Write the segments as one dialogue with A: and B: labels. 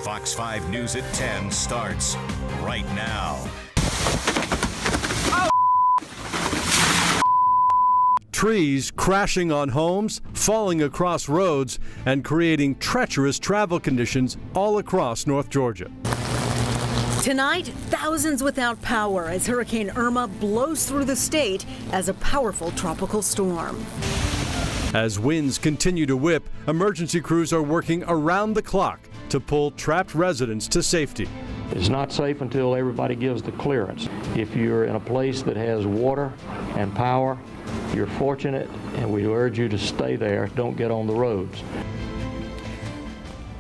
A: Fox 5 News at 10 starts right now.
B: Trees crashing on homes, falling across roads, and creating treacherous travel conditions all across North Georgia.
C: Tonight, thousands without power as Hurricane Irma blows through the state as a powerful tropical storm.
B: As winds continue to whip, emergency crews are working around the clock to pull trapped residents to safety.
D: It's not safe until everybody gives the clearance. If you're in a place that has water and power, you're fortunate, and we urge you to stay there. Don't get on the roads.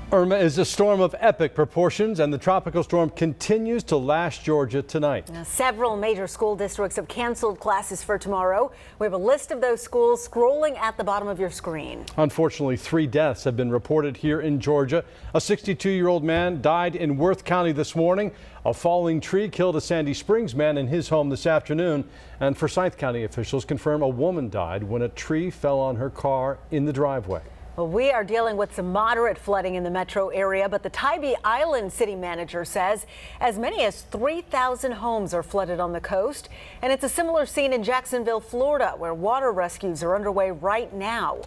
B: Irma is a storm of epic proportions, and the tropical storm continues to lash Georgia tonight.
C: Now, several major school districts have canceled classes for tomorrow. We have a list of those schools scrolling at the bottom of your screen.
B: Unfortunately, 3 deaths have been reported here in Georgia. A 62-year-old man died in Worth County this morning. A falling tree killed a Sandy Springs man in his home this afternoon. And Forsyth County officials confirm a woman died when a tree fell on her car in the driveway.
C: Well, we are dealing with some moderate flooding in the metro area, but the Tybee Island city manager says as many as 3,000 homes are flooded on the coast. And it's a similar scene in Jacksonville, Florida, where water rescues are underway right now.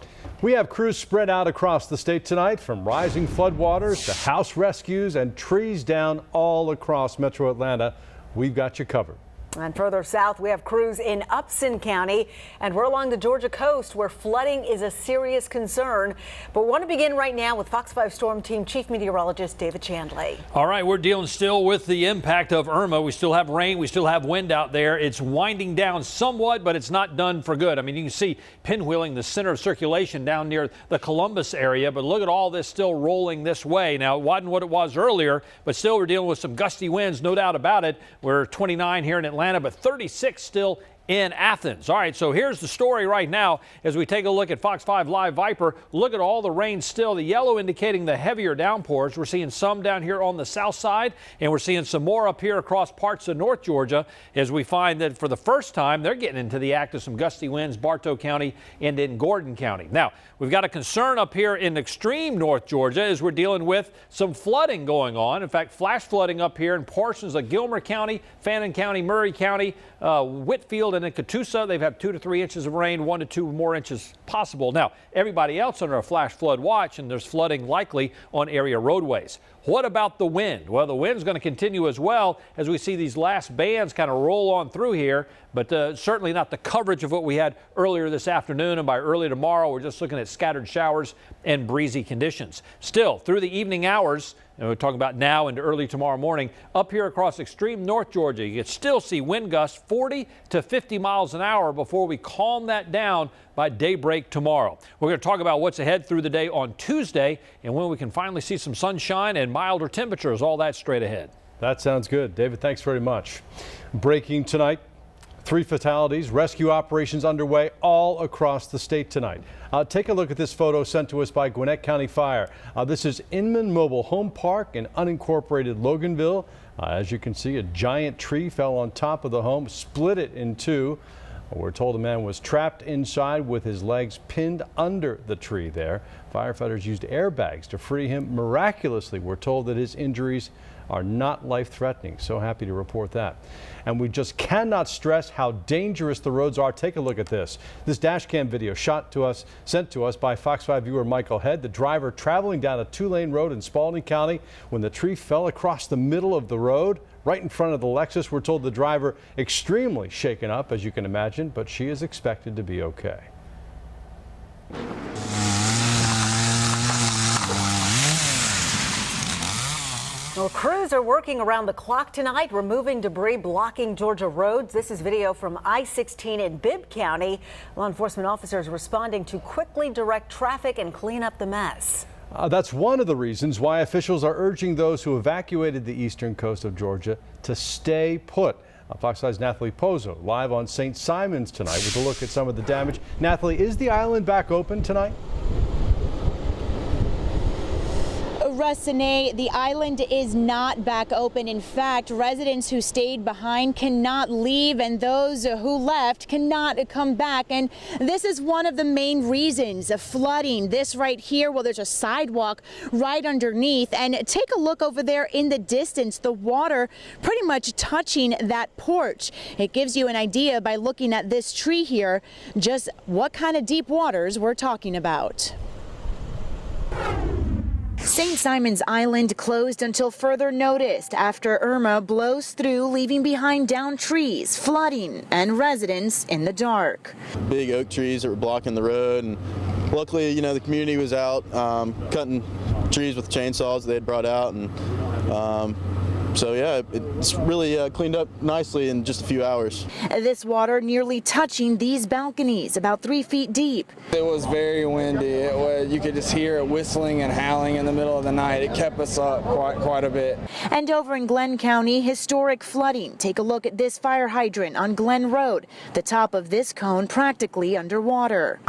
B: We have crews spread out across the state tonight, from rising floodwaters to house rescues and trees down all across metro Atlanta. We've got you covered.
C: And further south, we have crews in Upson County, and we're along the Georgia coast where flooding is a serious concern. But we want to begin right now with Fox 5 Storm Team Chief Meteorologist David Chandley.
E: All right, we're dealing still with the impact of Irma. We still have rain, we still have wind out there. It's winding down somewhat, but it's not done for good. I mean, you can see pinwheeling the center of circulation down near the Columbus area, but look at all this still rolling this way. Now, it wasn't what it was earlier, but still we're dealing with some gusty winds, no doubt about it. We're 29 here in Atlanta, but 36 still in Athens. All right, so here's the story right now as we take a look at Fox 5 Live Viper. Look at all the rain still, the yellow indicating the heavier downpours. We're seeing some down here on the south side, and we're seeing some more up here across parts of North Georgia as we find that for the first time they're getting into the act of some gusty winds, Bartow County and in Gordon County. Now, we've got a concern up here in extreme North Georgia as we're dealing with some flooding going on. In fact, flash flooding up here in portions of Gilmer County, Fannin County, Murray County, Whitfield, and in Catoosa. They've had 2 to 3 inches of rain, 1 to 2 more inches possible. Now, everybody else under a flash flood watch, and there's flooding likely on area roadways. What about the wind? Well, the wind's going to continue as well as we see these last bands kind of roll on through here, but certainly not the coverage of what we had earlier this afternoon, and by early tomorrow we're just looking at scattered showers and breezy conditions. Still, through the evening hours, and we're talking about now into early tomorrow morning, up here across extreme North Georgia, you can still see wind gusts 40 to 50 miles an hour before we calm that down by daybreak tomorrow. We're going to talk about what's ahead through the day on Tuesday and when we can finally see some sunshine and milder temperatures, all that straight ahead.
B: That sounds good. David, thanks very much. Breaking tonight, 3 fatalities, rescue operations underway all across the state tonight. Take a look at this photo sent to us by Gwinnett County Fire. This is Inman Mobile Home Park in unincorporated Loganville. As you can see, a giant tree fell on top of the home, split it in 2. We're told a man was trapped inside with his legs pinned under the tree there. Firefighters used airbags to free him. Miraculously, we're told that his injuries are not life-threatening. So happy to report that. And we just cannot stress how dangerous the roads are. Take a look at this. This dash cam video sent to us by Fox 5 viewer Michael Head. The driver traveling down a 2-lane road in Spalding County when the tree fell across the middle of the road right in front of the Lexus. We're told the driver extremely shaken up, as you can imagine, but she is expected to be okay.
C: Well, crews are working around the clock tonight, removing debris blocking Georgia roads. This is video from I-16 in Bibb County. Law enforcement officers responding to quickly direct traffic and clean up the mess.
B: That's one of the reasons why officials are urging those who evacuated the eastern coast of Georgia to stay put. Fox 5's Nathalie Pozo live on St. Simons tonight with a look at some of the damage. Nathalie, is the island back open tonight?
F: Russine, the island is not back open. In fact, residents who stayed behind cannot leave, and those who left cannot come back. And this is one of the main reasons of flooding. This right here, well, there's a sidewalk right underneath, and take a look over there in the distance, the water pretty much touching that porch. It gives you an idea by looking at this tree here just what kind of deep waters we're talking about. St. Simons Island closed until further notice after Irma blows through, leaving behind downed trees, flooding, and residents in the dark.
G: Big oak trees that were blocking the road, and luckily, you know, the community was out cutting trees with chainsaws they had brought out, and so yeah, it's really cleaned up nicely in just a few hours.
F: This water nearly touching these balconies, about 3 feet deep.
H: It was very windy. You could just hear it whistling and howling in the middle of the night. It kept us up quite a bit.
F: And over in Glenn County, historic flooding. Take a look at this fire hydrant on Glenn Road. The top of this cone practically underwater.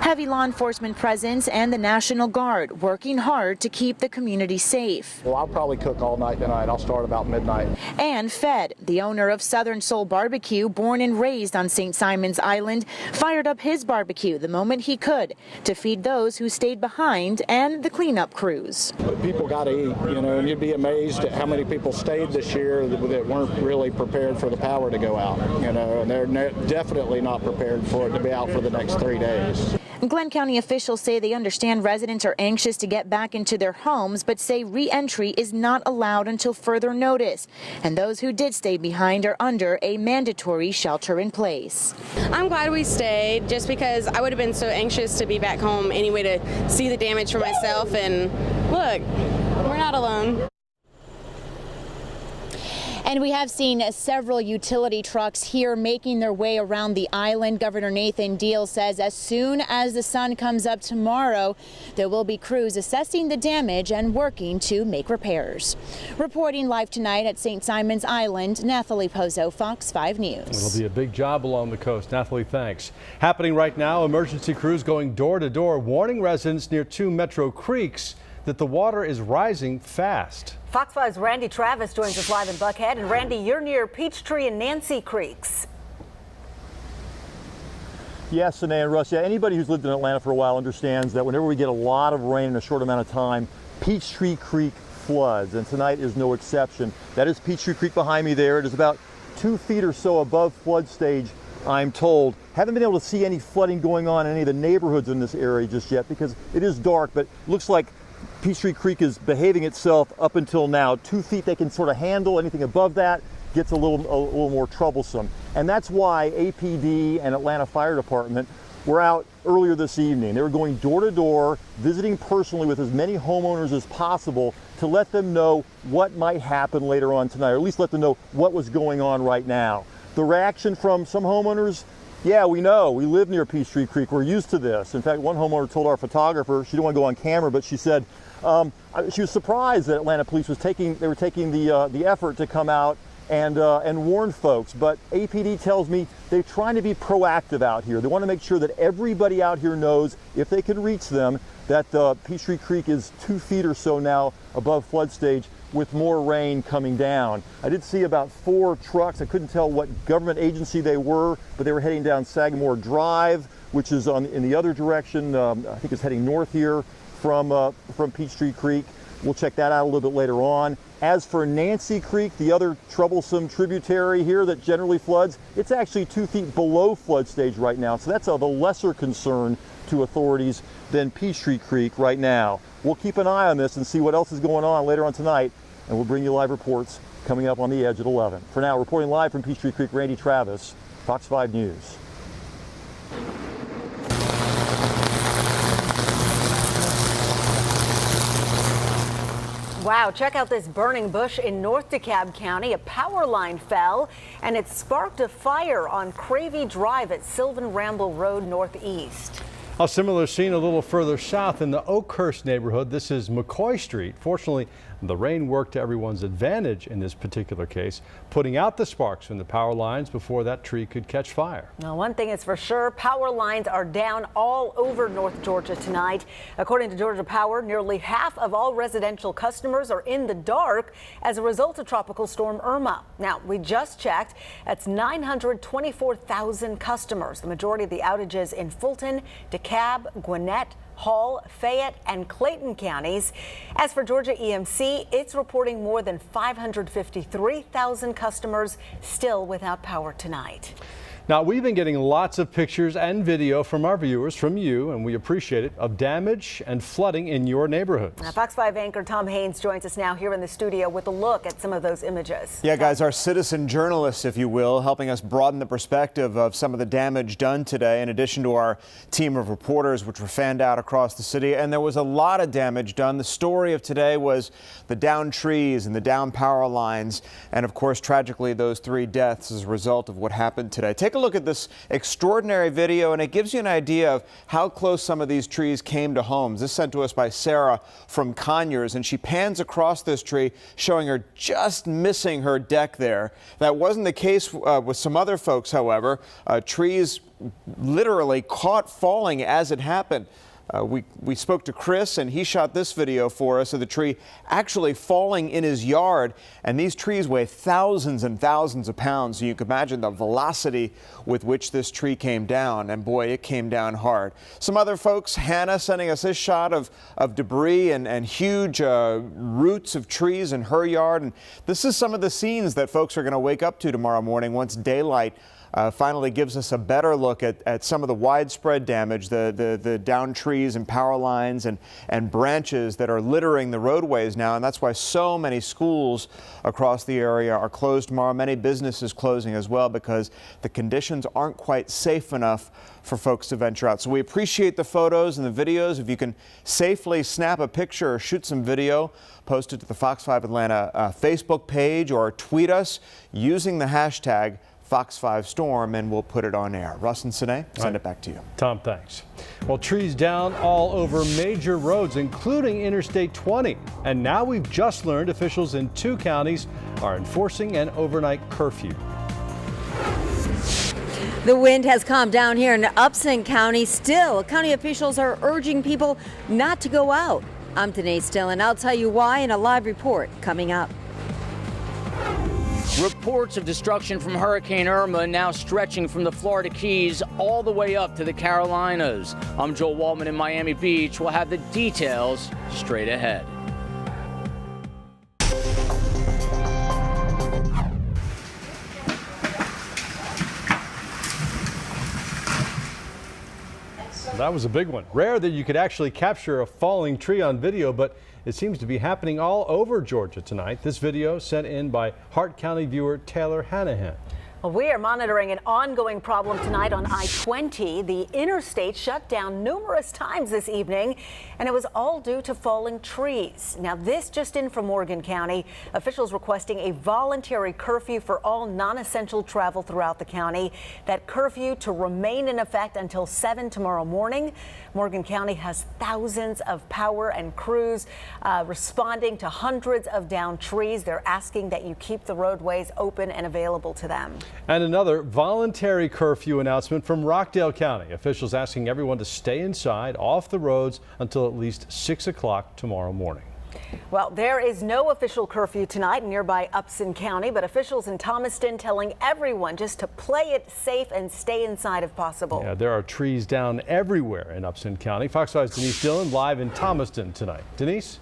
F: Heavy law enforcement presence and the National Guard working hard to keep the community safe.
I: Well, I'll probably cook all night tonight. I'll start about midnight.
F: And Fed, the owner of Southern Soul Barbecue, born and raised on St. Simons Island, fired up his barbecue the moment he could to feed those who stayed behind and the cleanup crews.
I: But people got to eat, you know, and you'd be amazed at how many people stayed this year that weren't really prepared for the power to go out, you know, and they're definitely not prepared for it to be out for the next 3 days.
F: Glenn County officials say they understand residents are anxious to get back into their homes, but say re-entry is not allowed until further notice. And those who did stay behind are under a mandatory shelter in place.
J: I'm glad we stayed, just because I would have been so anxious to be back home anyway to see the damage for myself. And look, we're not alone.
F: And we have seen several utility trucks here making their way around the island. Governor Nathan Deal says as soon as the sun comes up tomorrow, there will be crews assessing the damage and working to make repairs. Reporting live tonight at St. Simons Island, Nathalie Pozo, Fox 5 News.
B: It'll be a big job along the coast. Nathalie, thanks. Happening right now, emergency crews going door to door, warning residents near 2 Metro creeks that the water is rising fast.
C: Fox 5's Randy Travis joins us live in Buckhead. And Randy, you're near Peachtree and Nancy Creeks.
K: Yes, Sine and Russ, yeah, anybody who's lived in Atlanta for a while understands that whenever we get a lot of rain in a short amount of time, Peachtree Creek floods, and tonight is no exception. That is Peachtree Creek behind me there. It is about 2 feet or so above flood stage, I'm told. Haven't been able to see any flooding going on in any of the neighborhoods in this area just yet because it is dark, but looks like Peachtree Creek is behaving itself up until now. 2 feet they can sort of handle. Anything above that gets a little more troublesome. And that's why APD and Atlanta Fire Department were out earlier this evening. They were going door to door, visiting personally with as many homeowners as possible to let them know what might happen later on tonight, or at least let them know what was going on right now. The reaction from some homeowners, yeah, we know. We live near Peachtree Creek. We're used to this. In fact, one homeowner told our photographer, she didn't want to go on camera, but she said she was surprised that Atlanta police were taking the effort to come out and warn folks. But APD tells me they're trying to be proactive out here. They want to make sure that everybody out here knows, if they can reach them, that Peachtree Creek is 2 feet or so now above flood stage, with more rain coming down. I did see about 4 trucks. I couldn't tell what government agency they were, but they were heading down Sagamore Drive, which is in the other direction. I think it's heading north here from Peachtree Creek. We'll check that out a little bit later on. As for Nancy Creek, the other troublesome tributary here that generally floods, it's actually 2 feet below flood stage right now. So that's of a lesser concern to authorities than Peachtree Creek right now. We'll keep an eye on this and see what else is going on later on tonight, and we'll bring you live reports coming up on The Edge at 11. For now, reporting live from Peachtree Creek, Randy Travis, Fox 5 News.
C: Wow, check out this burning bush in North DeKalb County. A power line fell and it sparked a fire on Cravey Drive at Sylvan Ramble Road Northeast.
B: A similar scene a little further south in the Oakhurst neighborhood. This is McCoy Street. Fortunately, the rain worked to everyone's advantage in this particular case, putting out the sparks from the power lines before that tree could catch fire.
C: Now, one thing is for sure, power lines are down all over North Georgia tonight. According to Georgia Power, nearly half of all residential customers are in the dark as a result of Tropical Storm Irma. Now, we just checked. That's 924,000 customers. The majority of the outages in Fulton, DeKalb, Gwinnett, Hall, Fayette, and Clayton counties. As for Georgia EMC, it's reporting more than 553,000 customers still without power tonight.
B: Now, we've been getting lots of pictures and video from our viewers, from you, and we appreciate it, of damage and flooding in your neighborhoods.
C: Now, Fox 5 anchor Tom Haynes joins us now here in the studio with a look at some of those images.
L: Yeah, guys, our citizen journalists, if you will, helping us broaden the perspective of some of the damage done today, in addition to our team of reporters, which were fanned out across the city. And there was a lot of damage done. The story of today was the downed trees and the downed power lines, and of course, tragically, those 3 deaths as a result of what happened today. Take a look at this extraordinary video, and it gives you an idea of how close some of these trees came to homes. This sent to us by Sarah from Conyers, and she pans across this tree, showing her just missing her deck there. That wasn't the case with some other folks, however. Trees literally caught falling as it happened. We spoke to Chris, and he shot this video for us of the tree actually falling in his yard. And these trees weigh thousands and thousands of pounds, so you can imagine the velocity with which this tree came down. And boy, it came down hard. Some other folks, Hannah sending us this shot of debris and huge roots of trees in her yard. And this is some of the scenes that folks are going to wake up to tomorrow morning once daylight finally gives us a better look at some of the widespread damage, the downed trees and power lines and branches that are littering the roadways now. And that's why so many schools across the area are closed tomorrow. Many businesses closing as well, because the conditions aren't quite safe enough for folks to venture out. So we appreciate the photos and the videos. If you can safely snap a picture or shoot some video, post it to the Fox 5 Atlanta Facebook page or tweet us using the hashtag Fox 5 Storm, and we'll put it on air. Russ and Sine, send it back to you.
B: Tom, thanks. Well, trees down all over major roads, including Interstate 20. And now we've just learned officials in 2 counties are enforcing an overnight curfew.
M: The wind has calmed down here in Upson County. Still, county officials are urging people not to go out. I'm Denise Dillon. I'll tell you why in a live report coming up.
N: Reports of destruction from Hurricane Irma now stretching from the Florida Keys all the way up to the Carolinas. I'm Joel Waldman in Miami Beach. We'll have the details straight ahead.
B: That was a big one. Rare that you could actually capture a falling tree on video, but it seems to be happening all over Georgia tonight. This video sent in by Hart County viewer Taylor Hanahan.
C: Well, we are monitoring an ongoing problem tonight on I-20. The interstate shut down numerous times this evening, and it was all due to falling trees. Now, this just in from Morgan County. Officials requesting a voluntary curfew for all non-essential travel throughout the county. That curfew to remain in effect until 7 tomorrow morning. Morgan County has thousands of power and crews responding to hundreds of downed trees. They're asking that you keep the roadways open and available to them.
B: And another voluntary curfew announcement from Rockdale County. Officials asking everyone to stay inside, off the roads, until at least 6 o'clock tomorrow morning.
C: Well, there is no official curfew tonight in nearby Upson County, but officials in Thomaston telling everyone just to play it safe and stay inside if possible.
B: Yeah, there are trees down everywhere in Upson County. Fox 5's Denise Dillon live in Thomaston tonight. Denise?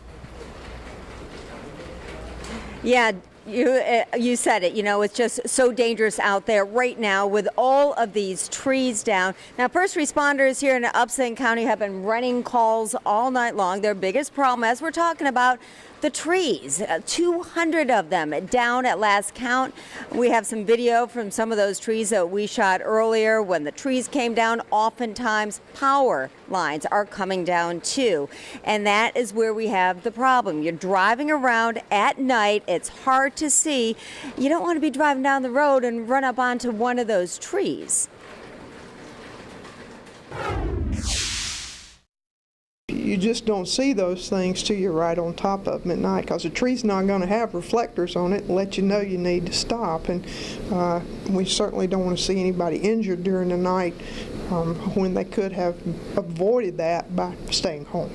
M: Yeah. You said it, you know, it's just so dangerous out there right now with all of these trees down. Now, first responders here in Upson County have been running calls all night long. Their biggest problem, as we're talking about, the trees, 200 of them down at last count. We have some video from some of those trees that we shot earlier. When the trees came down, oftentimes power lines are coming down too. And that is where we have the problem. You're driving around at night. It's hard to see. You don't want to be driving down the road and run up onto one of those trees.
O: you just don't see those things till you're right on top of them at night, because the tree's not going to have reflectors on it and let you know you need to stop. And we certainly don't want to see anybody injured during the night when they could have avoided that by staying home.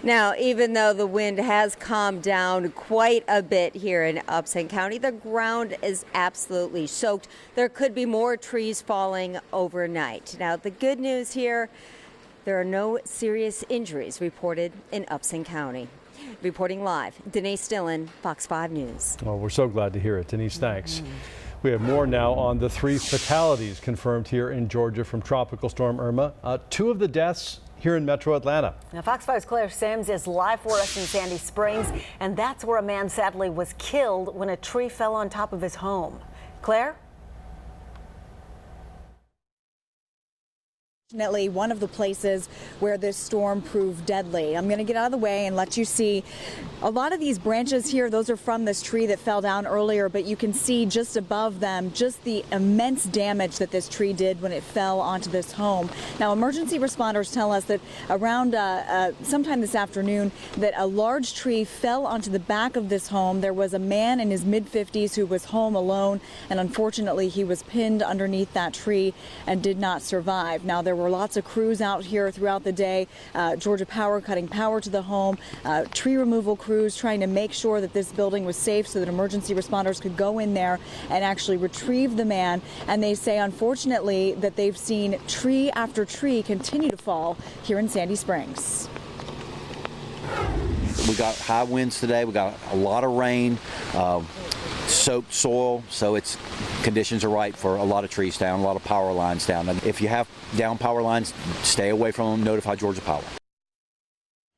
M: Now, even though the wind has calmed down quite a bit here in Upson County, the ground is absolutely soaked. There could be more trees falling overnight. Now, the good news here, there are no serious injuries reported in Upson County. Reporting live, Denise Dillon, Fox 5 News.
B: Well, we're so glad to hear it. Denise, thanks. We have more now on the 3 fatalities confirmed here in Georgia from Tropical Storm Irma. 2 of the deaths here in Metro Atlanta.
C: Now, Fox 5's Claire Sims is live for us in Sandy Springs, and that's where a man sadly was killed when a tree fell on top of his home. Claire?
F: Fortunately, one of the places where this storm proved deadly. I'm going to get out of the way and let you see a lot of these branches here. Those are from this tree that fell down earlier, but you can see just above them just the immense damage that this tree did when it fell onto this home. Now, emergency responders tell us that around sometime this afternoon that a large tree fell onto the back of this home. There was a man in his mid-50s who was home alone, and unfortunately he was pinned underneath that tree and did not survive. Now, there were lots of crews out here throughout the day. Georgia Power cutting power to the home, tree removal crews trying to make sure that this building was safe so that emergency responders could go in there and actually retrieve the man. And they say, unfortunately, that they've seen tree after tree continue to fall here in Sandy Springs.
P: We got high winds today. We got a lot of rain, soaked soil, so conditions are right for a lot of trees down, a lot of power lines down. And if you have down power lines, stay away from them. Notify Georgia Power.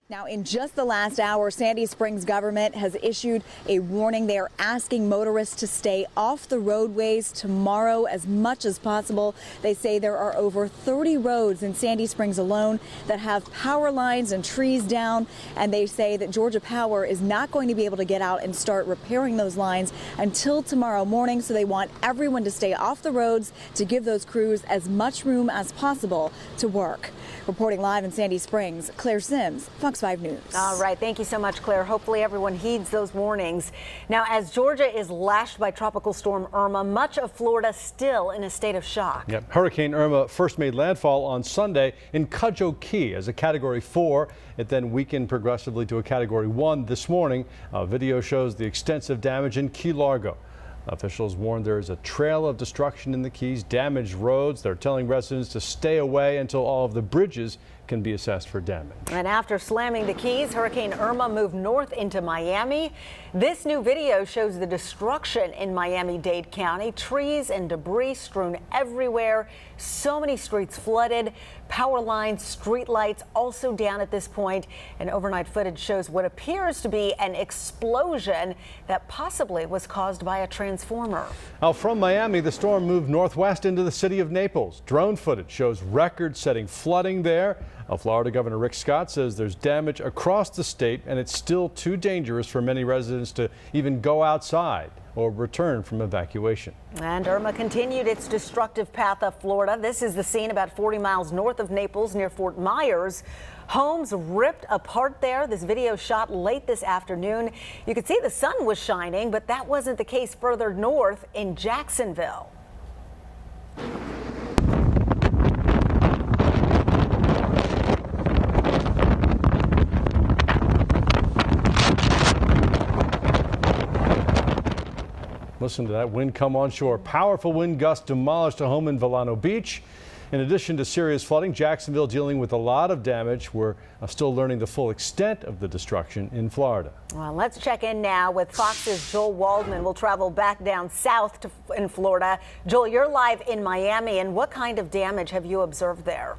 F: Now, in just the last hour, Sandy Springs government has issued a warning. They are asking motorists to stay off the roadways tomorrow as much as possible. They say there are over 30 roads in Sandy Springs alone that have power lines and trees down, and they say that Georgia Power is not going to be able to get out and start repairing those lines until tomorrow morning. So they want everyone to stay off the roads to give those crews as much room as possible to work. Reporting live in Sandy Springs, Claire Sims, Fox 5 News.
C: All right. Thank you so much, Claire. Hopefully everyone heeds those warnings. Now, as Georgia is lashed by Tropical Storm Irma, much of Florida still in a state of shock.
B: Yep. Hurricane Irma first made landfall on Sunday in Cudjoe Key as a Category 4. It then weakened progressively to a Category 1 this morning. A video shows the extensive damage in Key Largo. Officials warn there is a trail of destruction in the Keys, damaged roads. They're telling residents to stay away until all of the bridges can be assessed for damage.
C: And after slamming the Keys, Hurricane Irma moved north into Miami. This new video shows the destruction in Miami-Dade County. Trees and debris strewn everywhere. So many streets flooded. Power lines, street lights also down at this point. And overnight footage shows what appears to be an explosion that possibly was caused by a transformer.
B: Now, from Miami, the storm moved northwest into the city of Naples. Drone footage shows record-setting flooding there. Florida Governor Rick Scott says there's damage across the state, and it's still too dangerous for many residents to even go outside or return from evacuation.
C: And Irma continued its destructive path up Florida. This is the scene about 40 miles north of Naples near Fort Myers. Homes ripped apart there. This video shot late this afternoon. You could see the sun was shining, but that wasn't the case further north in Jacksonville.
B: Listen to that wind come on shore. Powerful wind gusts demolished a home in Volano Beach. In addition to serious flooding, Jacksonville dealing with a lot of damage. We're still learning the full extent of the destruction in Florida.
C: Well, let's check in now with Fox's Joel Waldman. We'll travel back down south in Florida. Joel, you're live in Miami, and what kind of damage have you observed there?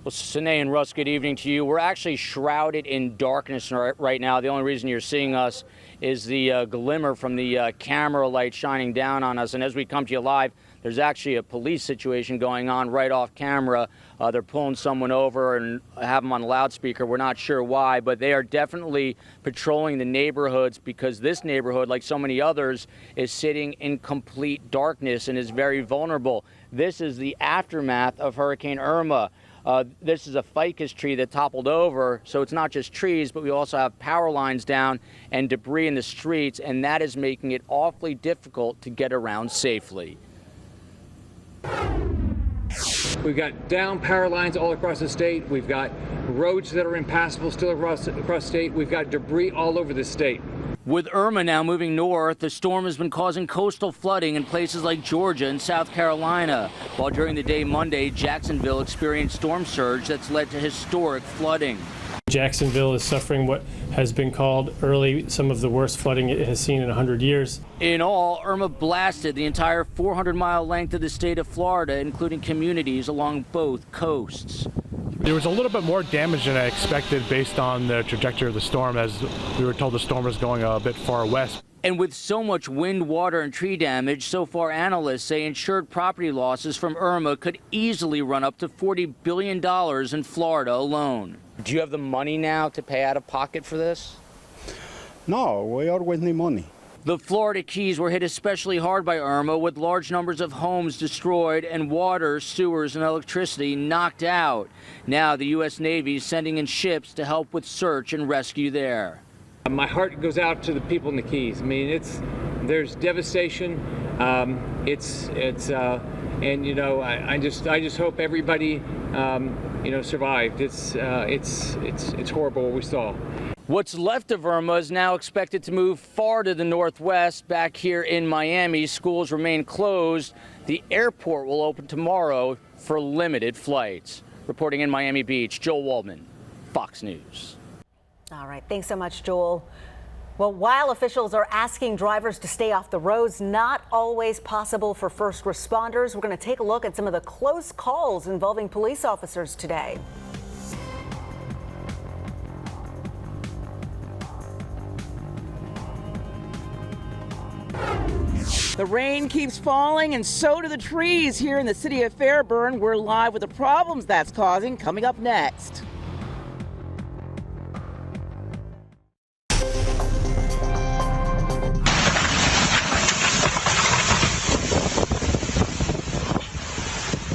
N: Well, Sine and Russ, good evening to you. We're actually shrouded in darkness right now. The only reason you're seeing us is the glimmer from the camera light shining down on us. And as we come to you live, there's actually a police situation going on right off camera. They're pulling someone over and have them on loudspeaker. We're not sure why, but they are definitely patrolling the neighborhoods because this neighborhood, like so many others, is sitting in complete darkness and is very vulnerable. This is the aftermath of Hurricane Irma. This is a ficus tree that toppled over, so it's not just trees, but we also have power lines down and debris in the streets, and that is making it awfully difficult to get around safely.
Q: We've got down power lines all across the state. We've got roads that are impassable still across the state. We've got debris all over the state.
N: With Irma now moving north, the storm has been causing coastal flooding in places like Georgia and South Carolina, while during the day Monday, Jacksonville experienced storm surge that's led to historic flooding.
R: Jacksonville is suffering what has been called early some of the worst flooding it has seen in 100 years.
N: In all, Irma blasted the entire 400-mile length of the state of Florida, including communities along both coasts.
S: There was a little bit more damage than I expected based on the trajectory of the storm, as we were told the storm was going a bit far west.
N: And with so much wind, water, and tree damage, so far analysts say insured property losses from Irma could easily run up to $40 billion in Florida alone. Do you have the money now to pay out of pocket for this?
T: No, we always need money.
N: The Florida Keys were hit especially hard by Irma, with large numbers of homes destroyed and water, sewers, and electricity knocked out. Now the U.S. Navy is sending in ships to help with search and rescue there.
Q: My heart goes out to the people in the Keys. I mean, there's devastation. And you know, I just hope everybody you know, survived. It's horrible what we saw.
N: What's left of Irma is now expected to move far to the northwest. Back here in Miami, schools remain closed. The airport will open tomorrow for limited flights. Reporting in Miami Beach, Joel Waldman, Fox News.
C: All right, thanks so much, Joel. Well, while officials are asking drivers to stay off the roads, not always possible for first responders. We're going to take a look at some of the close calls involving police officers today.
U: The rain keeps falling, and so do the trees here in the city of Fairburn. We're live with the problems that's causing coming up next.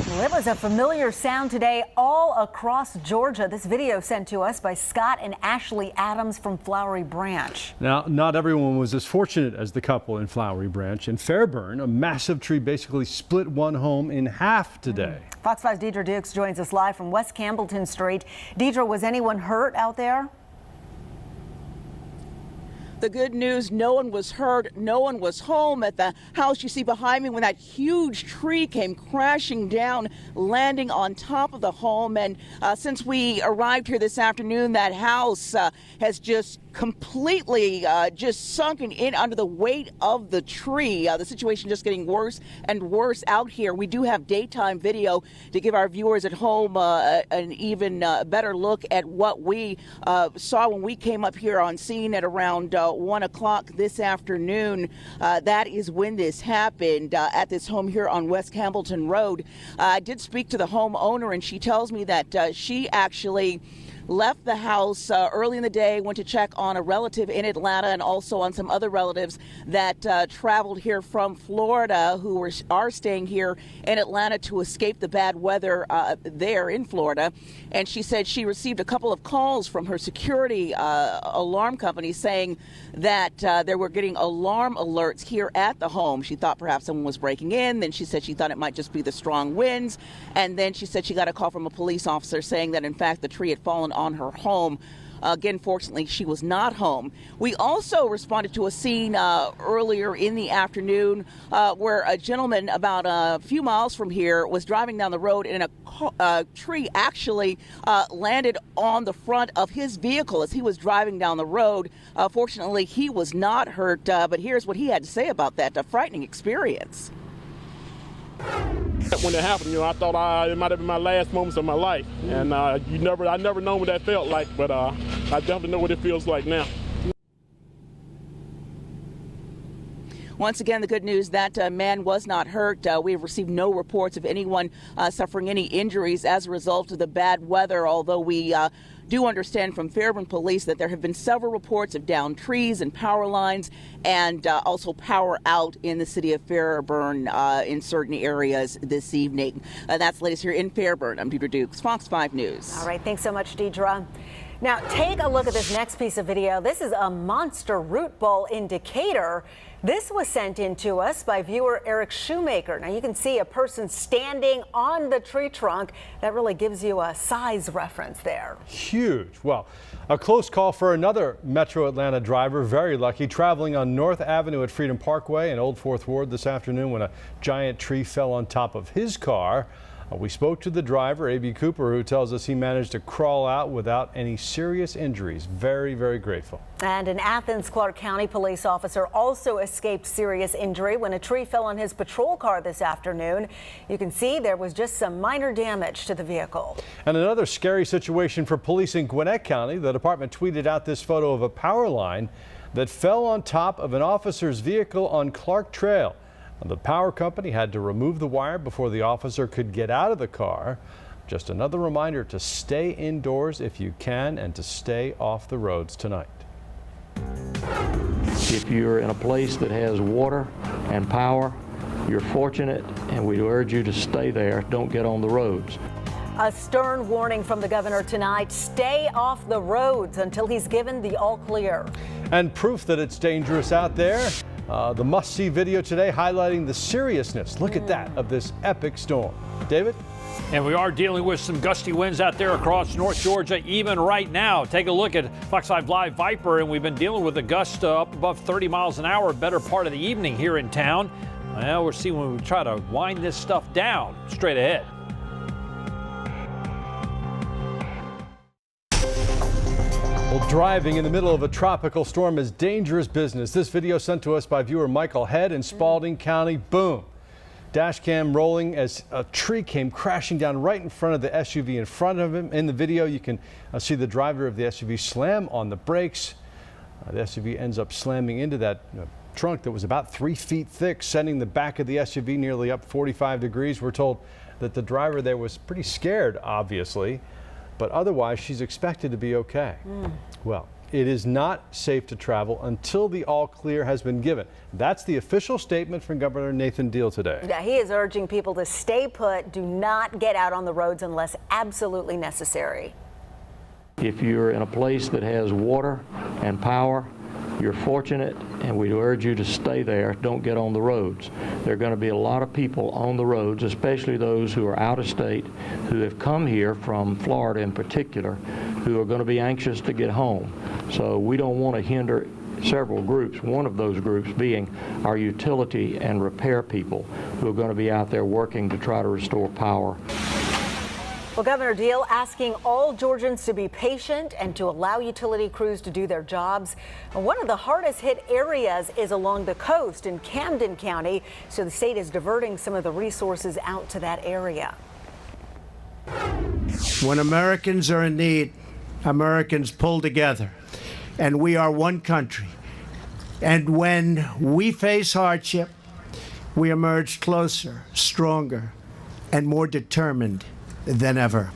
C: Well, it was a familiar sound today all across Georgia. This video sent to us by Scott and Ashley Adams from Flowery Branch.
B: Now, not everyone was as fortunate as the couple in Flowery Branch. In Fairburn, a massive tree basically split one home in half today.
C: Fox 5's Deidre Dukes joins us live from West Campbellton Street. Deidre, was anyone hurt out there?
U: The good news, no one was hurt, no one was home. At the house you see behind me when that huge tree came crashing down, landing on top of the home. And since we arrived here this afternoon, that house has just completely just sunken in under the weight of the tree. The situation just getting worse and worse out here. We do have daytime video to give our viewers at home an even better look at what we saw when we came up here on scene at around 1 o'clock this afternoon. That is when this happened at this home here on West Campbellton Road. I did speak to the homeowner, and she tells me that she actually left the house early in the day, went to check on a relative in Atlanta and also on some other relatives that traveled here from Florida who are staying here in Atlanta to escape the bad weather there in Florida. And she said she received a couple of calls from her security alarm company saying that they were getting alarm alerts here at the home. She thought perhaps someone was breaking in. Then she said she thought it might just be the strong winds. And then she said she got a call from a police officer saying that, in fact, the tree had fallen on her home. Again, fortunately, she was not home. We also responded to a scene earlier in the afternoon where a gentleman about a few miles from here was driving down the road, and a tree actually landed on the front of his vehicle as he was driving down the road. Fortunately, he was not hurt, but here's what he had to say about that frightening experience.
V: When it happened, I thought it might have been my last moments of my life, and I never known what that felt like, but I definitely know what it feels like now.
U: once again, the good news, that man was not hurt. We have received no reports of anyone suffering any injuries as a result of the bad weather, although we do understand from Fairburn Police that there have been several reports of downed trees and power lines, and also power out in the city of Fairburn in certain areas this evening. That's the latest here in Fairburn. I'm Deidre Dukes, Fox 5 News.
C: All right, thanks so much, Deidre. Now, take a look at this next piece of video. This is a monster root ball in Decatur. This was sent in to us by viewer Eric Shoemaker. Now, you can see a person standing on the tree trunk. That really gives you a size reference there.
B: Huge. Well, a close call for another Metro Atlanta driver, very lucky, traveling on North Avenue at Freedom Parkway in Old Fourth Ward this afternoon when a giant tree fell on top of his car. We spoke to the driver, A.B. Cooper, who tells us he managed to crawl out without any serious injuries. Very, very grateful.
C: And an Athens Clark County police officer also escaped serious injury when a tree fell on his patrol car this afternoon. You can see there was just some minor damage to the vehicle. And
B: another scary situation for police in Gwinnett County. The department tweeted out this photo of a power line that fell on top of an officer's vehicle on Clark Trail. The power company had to remove the wire before the officer could get out of the car. Just another reminder to stay indoors if you can and to stay off the roads tonight.
A: If you're in a place that has water and power, you're fortunate, and we urge you to stay there. Don't get on the roads.
C: A stern warning from the governor tonight. Stay off the roads until he's given the all clear.
B: And proof that it's dangerous out there. The must-see video today highlighting the seriousness, look at that, of this epic storm. David?
E: And we are dealing with some gusty winds out there across North Georgia even right now. Take a look at Fox 5 Live Viper, and we've been dealing with a gust up above 30 miles an hour better part of the evening here in town. Well, we'll see when we try to wind this stuff down straight ahead.
B: Well, driving in the middle of a tropical storm is dangerous business. This video sent to us by viewer Michael Head in Spalding County. Boom. Dash cam rolling as a tree came crashing down right in front of the SUV in front of him. In the video, you can see the driver of the SUV slam on the brakes. The SUV ends up slamming into that trunk that was about 3 feet thick, sending the back of the SUV nearly up 45 degrees. We're told that the driver there was pretty scared, obviously, but otherwise she's expected to be okay. Well, it is not safe to travel until the all clear has been given. That's the official statement from Governor Nathan Deal today.
C: Yeah, he is urging people to stay put, do not get out on the roads unless absolutely necessary.
A: If you're in a place that has water and power, you're fortunate, and we urge you to stay there. Don't get on the roads. There are going to be a lot of people on the roads, especially those who are out of state, who have come here from Florida in particular, who are going to be anxious to get home. So we don't want to hinder several groups, one of those groups being our utility and repair people who are going to be out there working to try to restore power.
C: Well, Governor Deal asking all Georgians to be patient and to allow utility crews to do their jobs. One of the hardest hit areas is along the coast in Camden County, so the state is diverting some of the resources out to that area.
D: When Americans are in need, Americans pull together, and we are one country. And when we face hardship, we emerge closer, stronger, and more determined than ever.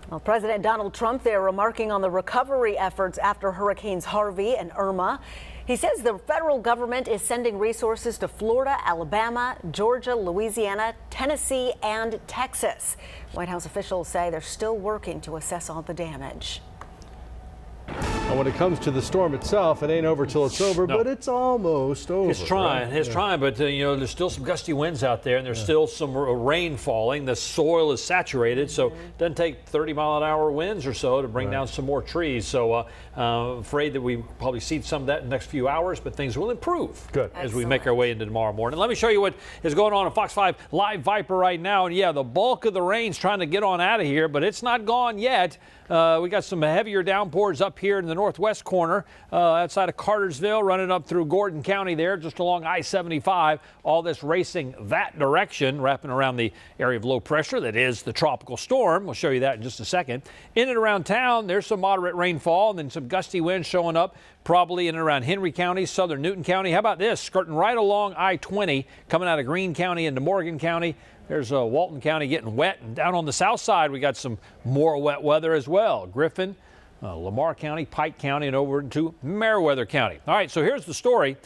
C: Well, President Donald Trump there remarking on the recovery efforts after Hurricanes Harvey and Irma. He says the federal government is sending resources to Florida, Alabama, Georgia, Louisiana, Tennessee, and Texas. White House officials say they're still working to assess all the damage.
B: And when it comes to the storm itself, it ain't over till it's over, but it's almost over.
E: It's trying,
B: right?
E: it's trying, but you know, there's still some gusty winds out there, and there's still some rain falling. The soil is saturated, so it doesn't take 30-mile-an-hour winds or so to bring down some more trees. So afraid that we probably see some of that in the next few hours, but things will improve as we make our way into tomorrow morning. Let me show you what is going on Fox 5 Live Viper right now. And yeah, the bulk of the rain's trying to get on out of here, but it's not gone yet. We got some heavier downpours up here in the northwest corner outside of Cartersville, running up through Gordon County there, just along I-75. All this racing that direction, wrapping around the area of low pressure that is the tropical storm. We'll show you that in just a second. In and around town, there's some moderate rainfall and then some gusty winds showing up, probably in and around Henry County, southern Newton County. How about this? Skirting right along I-20, coming out of Greene County into Morgan County. There's Walton County getting wet, and down on the south side we got some more wet weather as well. Griffin, Lamar County, Pike County, and over into Meriwether County. All right, so here's the story.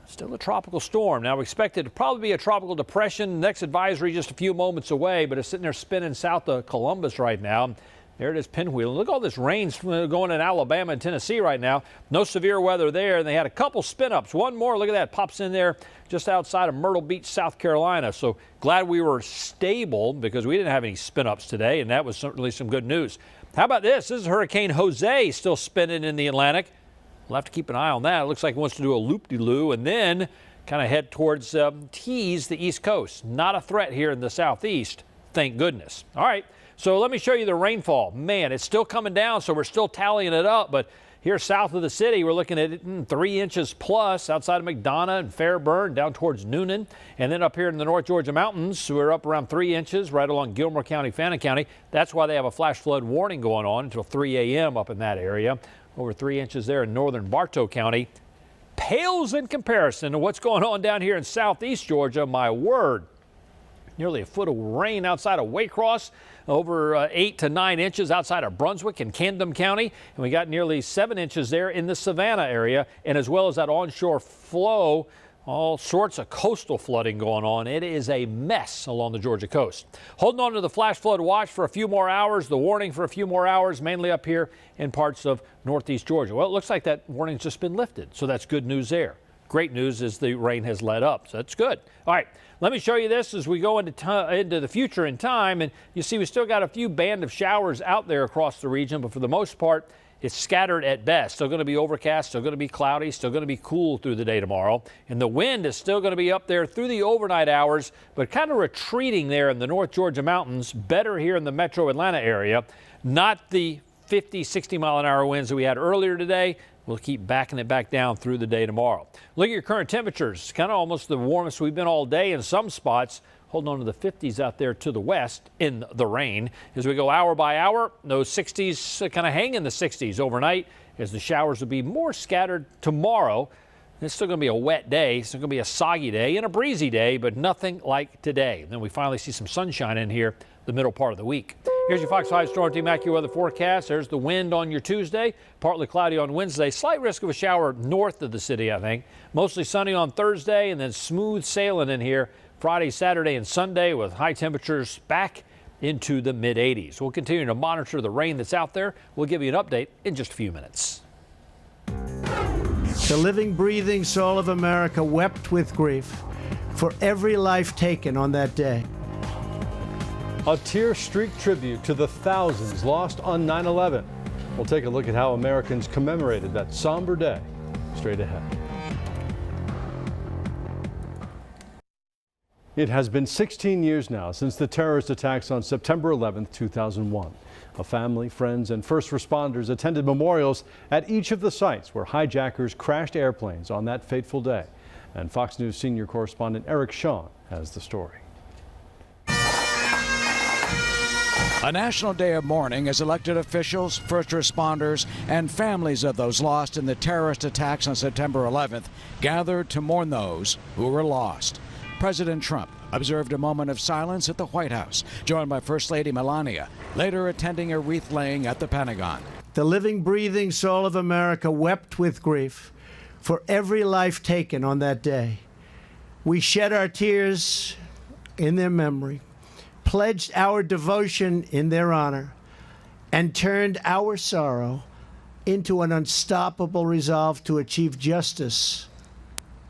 E: Still a tropical storm. Now we expect it to probably be a tropical depression. Next advisory just a few moments away, but it's sitting there spinning south of Columbus right now. There it is, pinwheeling. Look at all this rain going in Alabama and Tennessee right now. No severe weather there, and they had a couple spin-ups. One more, look at that, pops in there just outside of Myrtle Beach, South Carolina. So glad we were stable because we didn't have any spin-ups today, and that was certainly some good news. How about this? This is Hurricane Jose still spinning in the Atlantic. We'll have to keep an eye on that. It looks like it wants to do a loop-de-loo and then kind of head towards tease the East Coast. Not a threat here in the southeast, thank goodness. All right. So let me show you the rainfall. Man, it's still coming down, so we're still tallying it up. But here south of the city, we're looking at 3 inches plus outside of McDonough and Fairburn, down towards Noonan. And then up here in the North Georgia mountains, we're up around 3 inches right along Gilmore County, Fannin County. That's why they have a flash flood warning going on until 3 a.m. up in that area. Over 3 inches there in northern Bartow County. Pales in comparison to what's going on down here in southeast Georgia, my word. Nearly a foot of rain outside of Waycross, over 8 to 9 inches outside of Brunswick and Camden County, and we got nearly 7 inches there in the Savannah area, and as well as that onshore flow, all sorts of coastal flooding going on. It is a mess along the Georgia coast. Holding on to the flash flood watch for a few more hours, the warning for a few more hours, mainly up here in parts of northeast Georgia. Well, it looks like that warning's just been lifted, so that's good news there. Great news is the rain has let up, so that's good. All right, let me show you this as we go into the future in time. And you see we still got a few band of showers out there across the region, but for the most part, it's scattered at best. Still going to be overcast, still going to be cloudy, still going to be cool through the day tomorrow. And the wind is still going to be up there through the overnight hours, but kind of retreating there in the North Georgia mountains, better here in the metro Atlanta area. Not the 50, 60 mile an hour winds that we had earlier today. We'll keep backing it back down through the day tomorrow. Look at your current temperatures. Kind of almost the warmest we've been all day in some spots. Holding on to the 50s out there to the west in the rain. As we go hour by hour, those 60s kind of hang in the 60s overnight as the showers will be more scattered tomorrow. It's still going to be a wet day. It's still going to be a soggy day and a breezy day, but nothing like today. Then we finally see some sunshine in here the middle part of the week. Here's your Fox 5 Storm Team AccuWeather forecast. There's the wind on your Tuesday. Partly cloudy on Wednesday. Slight risk of a shower north of the city, I think. Mostly sunny on Thursday and then smooth sailing in here Friday, Saturday, and Sunday with high temperatures back into the mid-80s. We'll continue to monitor the rain that's out there. We'll give you an update in just a few minutes.
D: The living, breathing soul of America wept with grief for every life taken on that day.
B: A tear-streaked tribute to the thousands lost on 9/11. We'll take a look at how Americans commemorated that somber day straight ahead. It has been 16 years now since the terrorist attacks on September 11, 2001. A family, friends, and first responders attended memorials at each of the sites where hijackers crashed airplanes on that fateful day. And Fox News senior correspondent Eric Shawn has the story.
G: A national day of mourning as elected officials, first responders, and families of those lost in the terrorist attacks on September 11th gathered to mourn those who were lost. President Trump observed a moment of silence at the White House, joined by First Lady Melania, later attending a wreath laying at the Pentagon.
D: The living, breathing soul of America wept with grief for every life taken on that day. We shed our tears in their memory, pledged our devotion in their honor, and turned our sorrow into an unstoppable resolve to achieve justice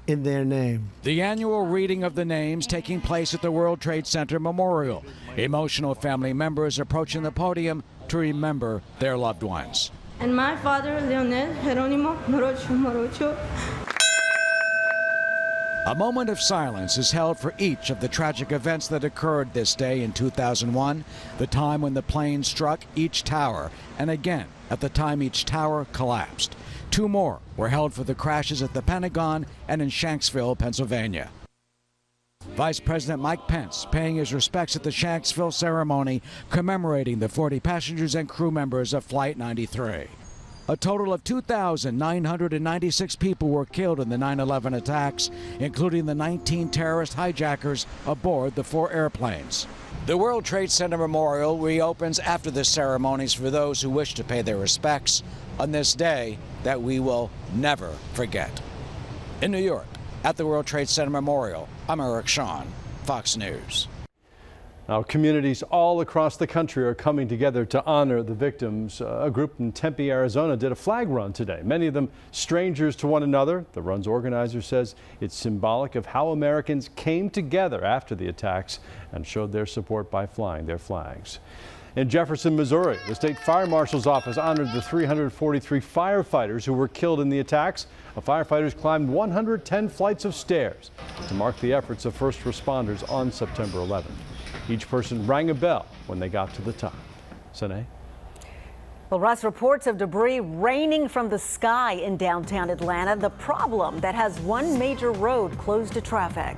D: in their name.
G: The annual reading of the names taking place at the World Trade Center Memorial. Emotional family members approaching the podium to remember their loved ones.
H: And my father, Leonel Jeronimo Morocho Morocho.
G: A moment of silence is held for each of the tragic events that occurred this day in 2001, the time when the plane struck each tower, and again at the time each tower collapsed. 2 more were held for the crashes at the Pentagon and in Shanksville, Pennsylvania. Vice President Mike Pence paying his respects at the Shanksville ceremony commemorating the 40 passengers and crew members of Flight 93. A total of 2,996 people were killed in the 9/11 attacks, including the 19 terrorist hijackers aboard the 4 airplanes. The World Trade Center Memorial reopens after the ceremonies for those who wish to pay their respects on this day that we will never forget. In New York, at the World Trade Center Memorial, I'm Eric Shawn, Fox News.
B: Now, communities all across the country are coming together to honor the victims. A group in Tempe, Arizona did a flag run today, many of them strangers to one another. The run's organizer says it's symbolic of how Americans came together after the attacks and showed their support by flying their flags. In Jefferson, Missouri, the state fire marshal's office honored the 343 firefighters who were killed in the attacks. The firefighters climbed 110 flights of stairs to mark the efforts of first responders on September 11th. Each person rang a bell when they got to the top. Sine?
C: Well, Russ, reports of debris raining from the sky in downtown Atlanta. The problem that has one major road closed to traffic.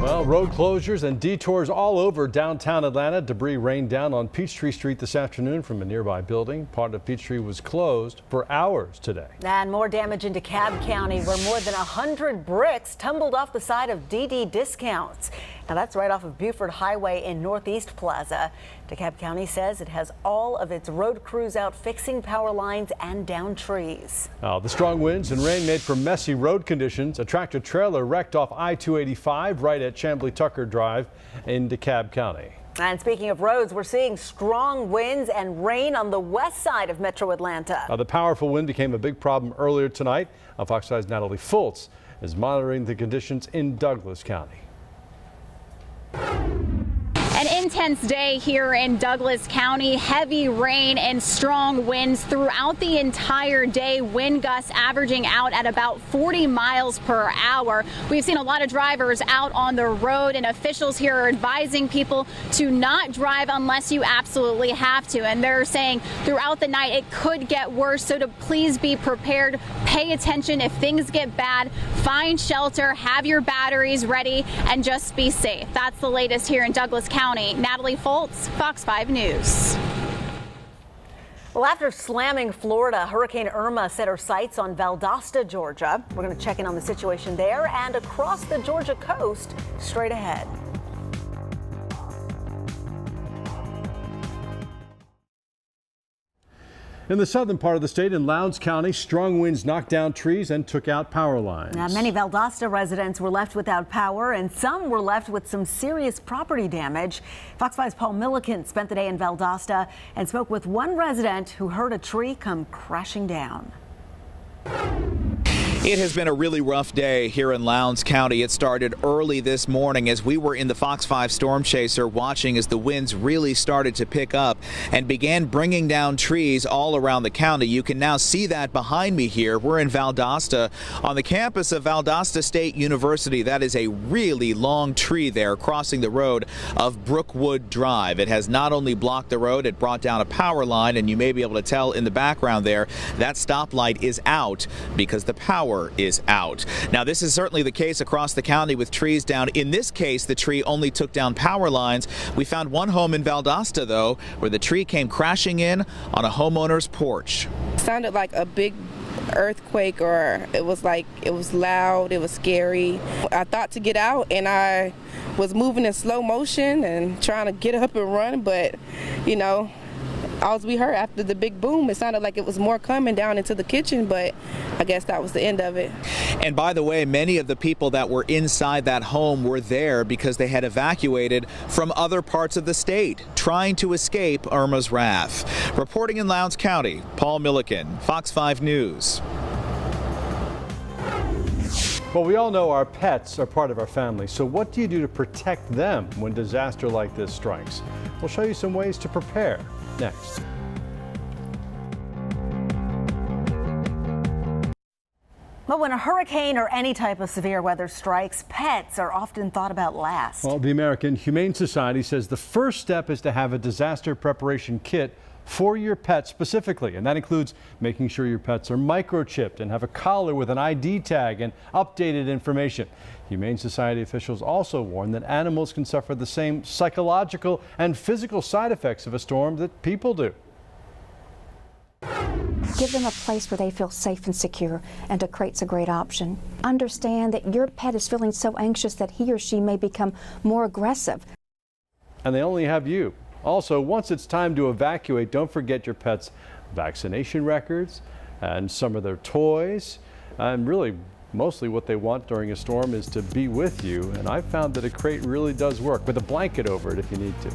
B: Well, road closures and detours all over downtown Atlanta. Debris rained down on Peachtree Street this afternoon from a nearby building. Part of Peachtree was closed for hours today.
C: And more damage in DeKalb County, where more than 100 bricks tumbled off the side of DD Discounts. Now, that's right off of Buford Highway in Northeast Plaza. DeKalb County says it has all of its road crews out fixing power lines and down trees.
B: The strong winds and rain made for messy road conditions. A tractor trailer wrecked off I-285 right at Chamblee-Tucker Drive in DeKalb County.
C: And speaking of roads, we're seeing strong winds and rain on the west side of Metro Atlanta.
B: The powerful wind became a big problem earlier tonight. Fox 5's Natalie Fultz is monitoring the conditions in Douglas County.
F: An intense day here in Douglas County. Heavy rain and strong winds throughout the entire day. Wind gusts averaging out at about 40 miles per hour. We've seen a lot of drivers out on the road, and officials here are advising people to not drive unless you absolutely have to. And they're saying throughout the night it could get worse, so to please be prepared. Pay attention if things get bad. Find shelter, have your batteries ready, and just be safe. That's the latest here in Douglas County. Natalie Fultz, Fox 5 News.
C: Well, after slamming Florida, Hurricane Irma set her sights on Valdosta, Georgia. We're going to check in on the situation there and across the Georgia coast straight ahead.
B: In the southern part of the state, in Lowndes County, strong winds knocked down trees and took out power lines.
C: Now, many Valdosta residents were left without power, and some were left with some serious property damage. Fox 5's Paul Milliken spent the day in Valdosta and spoke with one resident who heard a tree come crashing down.
H: It has been a really rough day here in Lowndes County. It started early this morning as we were in the Fox 5 Storm Chaser watching as the winds really started to pick up and began bringing down trees all around the county. You can now see that behind me here. We're in Valdosta on the campus of Valdosta State University. That is a really long tree there crossing the road of Brookwood Drive. It has not only blocked the road, it brought down a power line, and you may be able to tell in the background there that stoplight is out because the power is out. Now, this is certainly the case across the county with trees down. In this case, the tree only took down power lines. We found one home in Valdosta, though, where the tree came crashing in on a homeowner's porch.
I: It sounded like a big earthquake, or it was loud, it was scary. I thought to get out, and I was moving in slow motion and trying to get up and run, but you know, all we heard after the big boom, it sounded like it was more coming down into the kitchen, but I guess that was the end of it.
H: And by the way, many of the people that were inside that home were there because they had evacuated from other parts of the state, trying to escape Irma's wrath. Reporting in Lowndes County, Paul Milliken, Fox 5 News.
B: Well, we all know our pets are part of our family, so what do you do to protect them when disaster like this strikes? We'll show you some ways to prepare next.
C: But when a hurricane or any type of severe weather strikes, pets are often thought about last.
B: Well, the American Humane Society says the first step is to have a disaster preparation kit for your pet specifically, and that includes making sure your pets are microchipped and have a collar with an ID tag and updated information. Humane Society officials also warn that animals can suffer the same psychological and physical side effects of a storm that people do.
J: Give them a place where they feel safe and secure, and a crate's a great option. Understand that your pet is feeling so anxious that he or she may become more aggressive.
B: And they only have you. Also, once it's time to evacuate, don't forget your pet's vaccination records and some of their toys. And really, mostly what they want during a storm is to be with you. And I've found that a crate really does work, with a blanket over it if you need to.